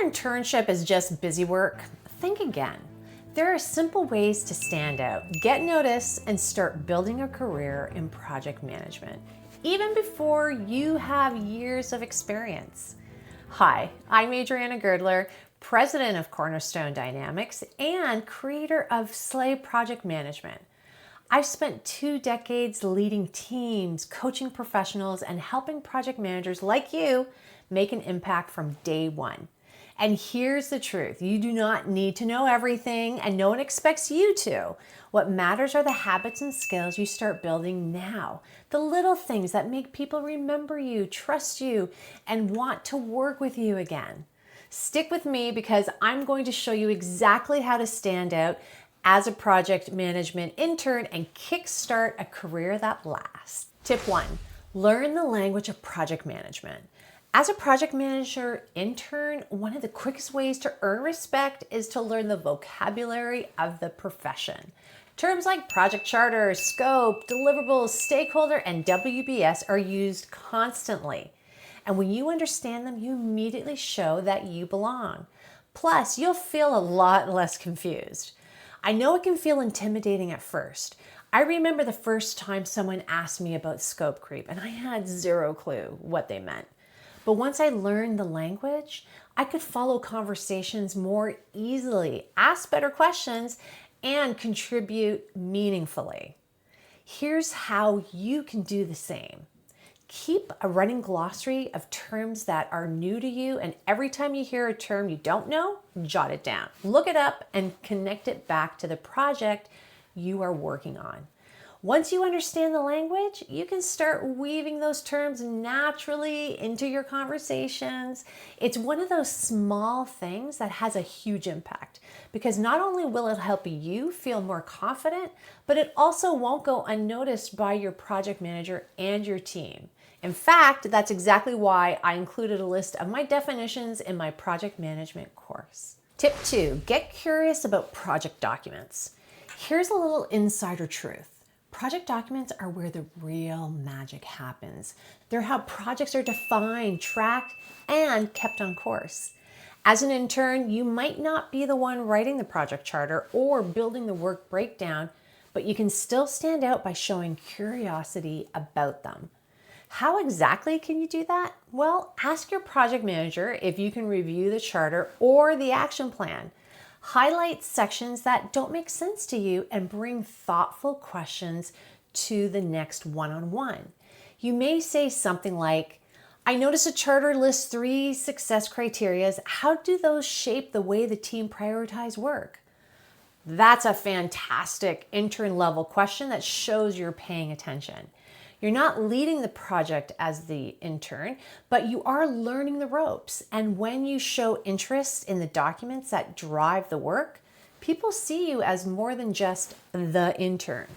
internship is just busy work, think again. There are simple ways to stand out, get noticed, and start building a career in project management, even before you have years of experience. Hi, I'm Adriana Girdler, president of Cornerstone Dynamics and creator of Slay Project Management. I've spent 2 decades leading teams, coaching professionals, and helping project managers like you make an impact from day one. And here's the truth. You do not need to know everything, and no one expects you to. What matters are the habits and skills you start building now. The little things that make people remember you, trust you, and want to work with you again. Stick with me because I'm going to show you exactly how to stand out as a project management intern and kickstart a career that lasts. Tip 1, learn the language of project management. As a project manager intern, one of the quickest ways to earn respect is to learn the vocabulary of the profession. Terms like project charter, scope, deliverables, stakeholder, and WBS are used constantly. And when you understand them, you immediately show that you belong. Plus, you'll feel a lot less confused. I know it can feel intimidating at first. I remember the first time someone asked me about scope creep, and I had zero clue what they meant. But once I learned the language, I could follow conversations more easily, ask better questions, and contribute meaningfully. Here's how you can do the same. Keep a running glossary of terms that are new to you, and every time you hear a term you don't know, jot it down. Look it up and connect it back to the project you are working on. Once you understand the language, you can start weaving those terms naturally into your conversations. It's one of those small things that has a huge impact because not only will it help you feel more confident, but it also won't go unnoticed by your project manager and your team. In fact, that's exactly why I included a list of my definitions in my project management course. Tip 2, get curious about project documents. Here's a little insider truth. Project documents are where the real magic happens. They're how projects are defined, tracked, and kept on course. As an intern, you might not be the one writing the project charter or building the work breakdown, but you can still stand out by showing curiosity about them. How exactly can you do that? Well, ask your project manager if you can review the charter or the action plan. Highlight sections that don't make sense to you and bring thoughtful questions to the next one-on-one. You may say something like, I notice a charter lists 3 success criteria. How do those shape the way the team prioritize work? That's a fantastic intern level question that shows you're paying attention. You're not leading the project as the intern, but you are learning the ropes. And when you show interest in the documents that drive the work, people see you as more than just the intern.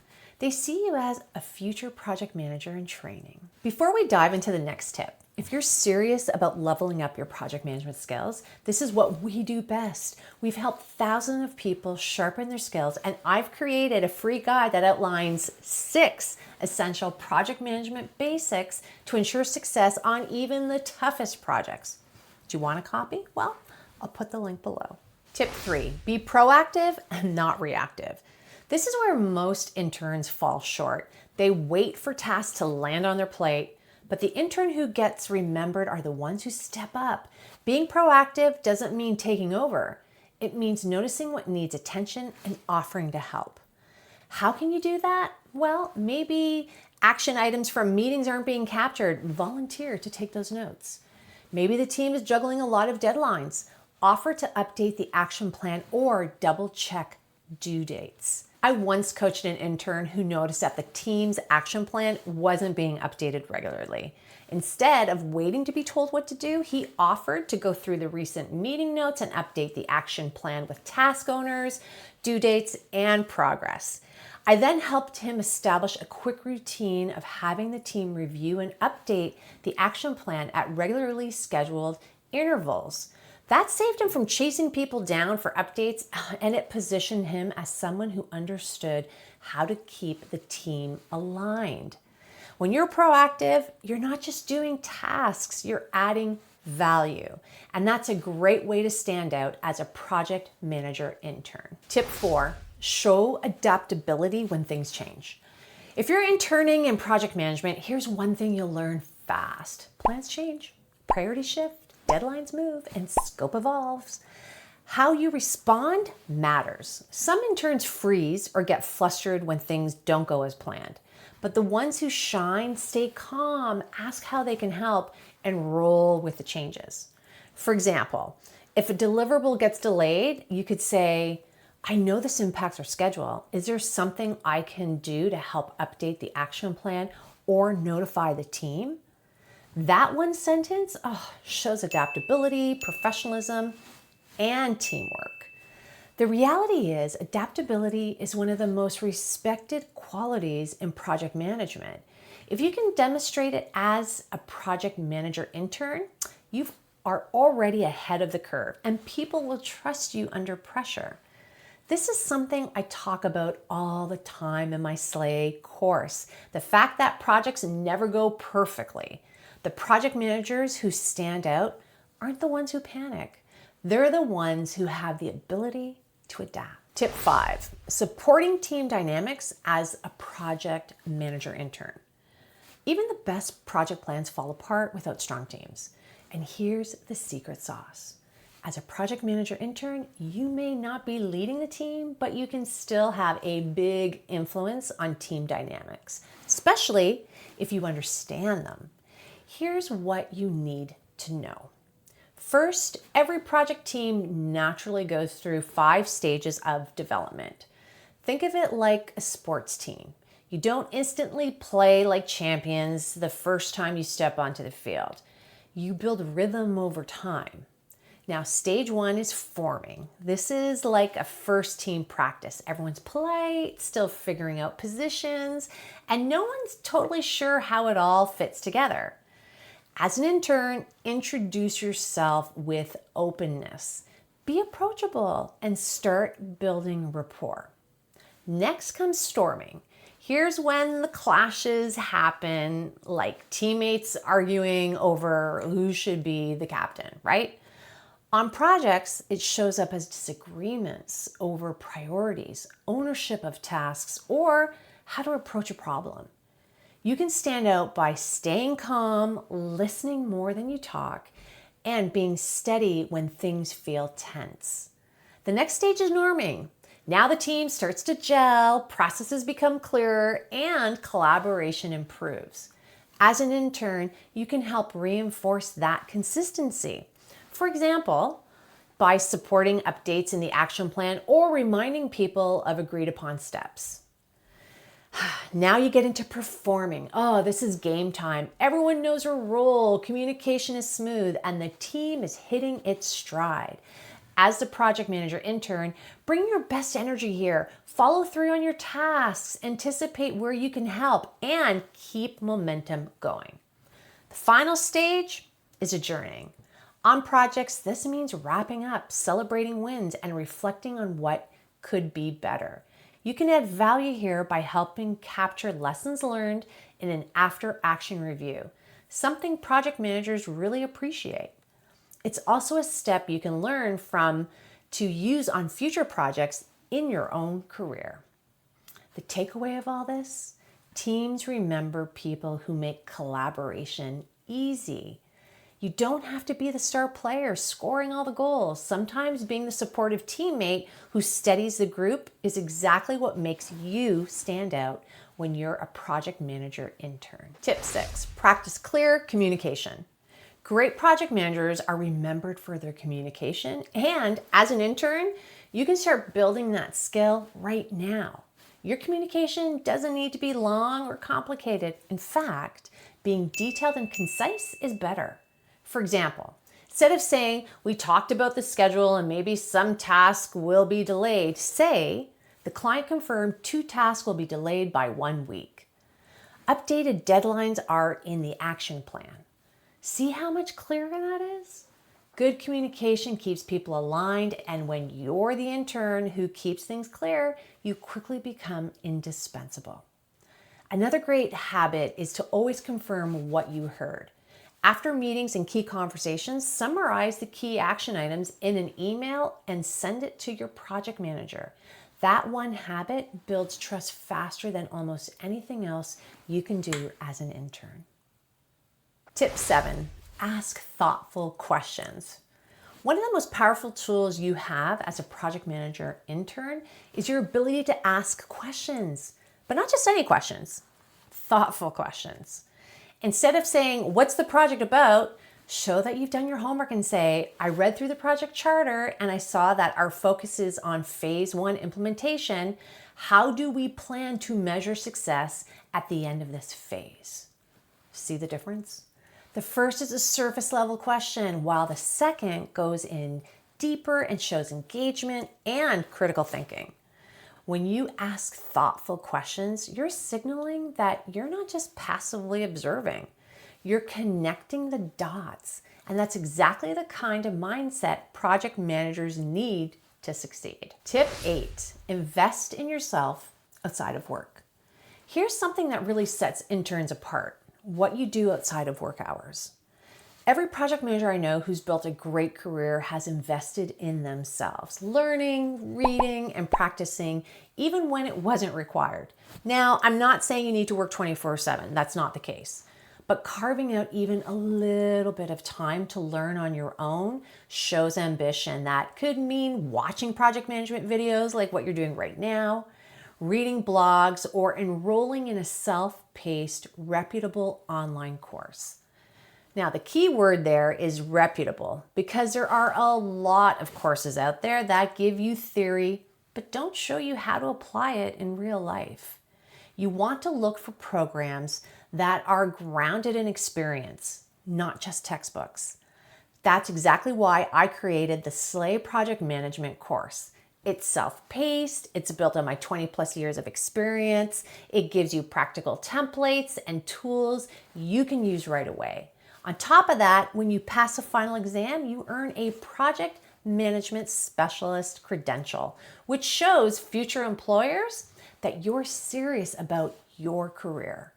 They see you as a future project manager in training. Before we dive into the next tip, if you're serious about leveling up your project management skills, this is what we do best. We've helped thousands of people sharpen their skills, and I've created a free guide that outlines 6 essential project management basics to ensure success on even the toughest projects. Do you want a copy? Well, I'll put the link below. Tip 3, be proactive and not reactive. This is where most interns fall short. They wait for tasks to land on their plate, but the intern who gets remembered are the ones who step up. Being proactive doesn't mean taking over. It means noticing what needs attention and offering to help. How can you do that? Well, maybe action items from meetings aren't being captured. Volunteer to take those notes. Maybe the team is juggling a lot of deadlines. Offer to update the action plan or double check due dates. I once coached an intern who noticed that the team's action plan wasn't being updated regularly. Instead of waiting to be told what to do, he offered to go through the recent meeting notes and update the action plan with task owners, due dates, and progress. I then helped him establish a quick routine of having the team review and update the action plan at regularly scheduled intervals. That saved him from chasing people down for updates, and it positioned him as someone who understood how to keep the team aligned. When you're proactive, you're not just doing tasks, you're adding value. And that's a great way to stand out as a project manager intern. Tip 4, show adaptability when things change. If you're interning in project management, here's one thing you'll learn fast. Plans change, priorities shift, deadlines move, and scope evolves. How you respond matters. Some interns freeze or get flustered when things don't go as planned. But the ones who shine stay calm, ask how they can help, and roll with the changes. For example, if a deliverable gets delayed, you could say, I know this impacts our schedule. Is there something I can do to help update the action plan or notify the team? That one sentence shows adaptability, professionalism, and teamwork. The reality is, adaptability is one of the most respected qualities in project management. If you can demonstrate it as a project manager intern, you are already ahead of the curve and people will trust you under pressure. This is something I talk about all the time in my Slay course. The fact that projects never go perfectly. The project managers who stand out aren't the ones who panic. They're the ones who have the ability to adapt. Tip 5, supporting team dynamics as a project manager intern. Even the best project plans fall apart without strong teams. And here's the secret sauce. As a project manager intern, you may not be leading the team, but you can still have a big influence on team dynamics, especially if you understand them. Here's what you need to know. First, every project team naturally goes through 5 stages of development. Think of it like a sports team. You don't instantly play like champions the first time you step onto the field. You build rhythm over time. Now, stage 1 is forming. This is like a first team practice. Everyone's polite, still figuring out positions, and no one's totally sure how it all fits together. As an intern, introduce yourself with openness. Be approachable and start building rapport. Next comes storming. Here's when the clashes happen, like teammates arguing over who should be the captain, right? On projects, it shows up as disagreements over priorities, ownership of tasks, or how to approach a problem. You can stand out by staying calm, listening more than you talk, and being steady when things feel tense. The next stage is norming. Now the team starts to gel, processes become clearer, and collaboration improves. As an intern, you can help reinforce that consistency. For example, by supporting updates in the action plan or reminding people of agreed upon steps. Now you get into performing. This is game time. Everyone knows their role, communication is smooth, and the team is hitting its stride. As the project manager intern, bring your best energy here. Follow through on your tasks, anticipate where you can help, and keep momentum going. The final stage is adjourning. On projects, this means wrapping up, celebrating wins, and reflecting on what could be better. You can add value here by helping capture lessons learned in an after-action review, something project managers really appreciate. It's also a step you can learn from to use on future projects in your own career. The takeaway of all this, teams remember people who make collaboration easy. You don't have to be the star player scoring all the goals. Sometimes being the supportive teammate who steadies the group is exactly what makes you stand out when you're a project manager intern. Tip 6, practice clear communication. Great project managers are remembered for their communication, and as an intern, you can start building that skill right now. Your communication doesn't need to be long or complicated. In fact, being detailed and concise is better. For example, instead of saying, we talked about the schedule and maybe some task will be delayed, say, the client confirmed 2 tasks will be delayed by 1 week. Updated deadlines are in the action plan. See how much clearer that is? Good communication keeps people aligned, and when you're the intern who keeps things clear, you quickly become indispensable. Another great habit is to always confirm what you heard. After meetings and key conversations, summarize the key action items in an email and send it to your project manager. That one habit builds trust faster than almost anything else you can do as an intern. Tip 7, ask thoughtful questions. One of the most powerful tools you have as a project manager intern is your ability to ask questions, but not just any questions, thoughtful questions. Instead of saying, "What's the project about?" show that you've done your homework and say, "I read through the project charter and I saw that our focus is on phase 1 implementation. How do we plan to measure success at the end of this phase?" See the difference? The first is a surface level question, while the second goes in deeper and shows engagement and critical thinking. When you ask thoughtful questions, you're signaling that you're not just passively observing. You're connecting the dots, and that's exactly the kind of mindset project managers need to succeed. Tip 8, invest in yourself outside of work. Here's something that really sets interns apart: what you do outside of work hours. Every project manager I know who's built a great career has invested in themselves, learning, reading, and practicing even when it wasn't required. Now, I'm not saying you need to work 24/7. That's not the case. But carving out even a little bit of time to learn on your own shows ambition. That could mean watching project management videos like what you're doing right now, reading blogs, or enrolling in a self-paced, reputable online course. Now, the key word there is reputable, because there are a lot of courses out there that give you theory, but don't show you how to apply it in real life. You want to look for programs that are grounded in experience, not just textbooks. That's exactly why I created the Slay Project Management course. It's self-paced, it's built on my 20+ years of experience, it gives you practical templates and tools you can use right away. On top of that, when you pass a final exam, you earn a project management specialist credential, which shows future employers that you're serious about your career.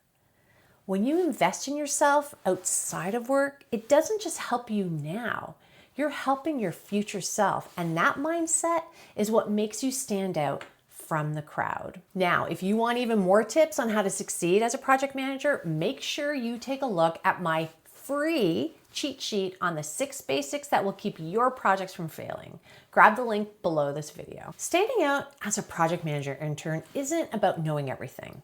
When you invest in yourself outside of work, it doesn't just help you now, you're helping your future self, and that mindset is what makes you stand out from the crowd. Now, if you want even more tips on how to succeed as a project manager, make sure you take a look at my free cheat sheet on the 6 basics that will keep your projects from failing. Grab the link below this video. Standing out as a project manager intern isn't about knowing everything.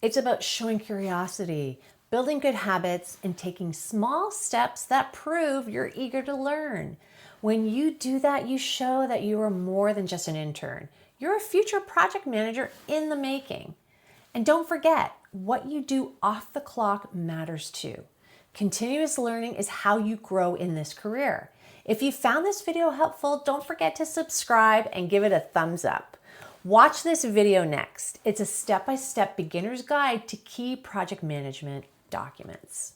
It's about showing curiosity, building good habits, and taking small steps that prove you're eager to learn. When you do that, you show that you are more than just an intern. You're a future project manager in the making. And don't forget, what you do off the clock matters too. Continuous learning is how you grow in this career. If you found this video helpful, don't forget to subscribe and give it a thumbs up. Watch this video next. It's a step-by-step beginner's guide to key project management documents.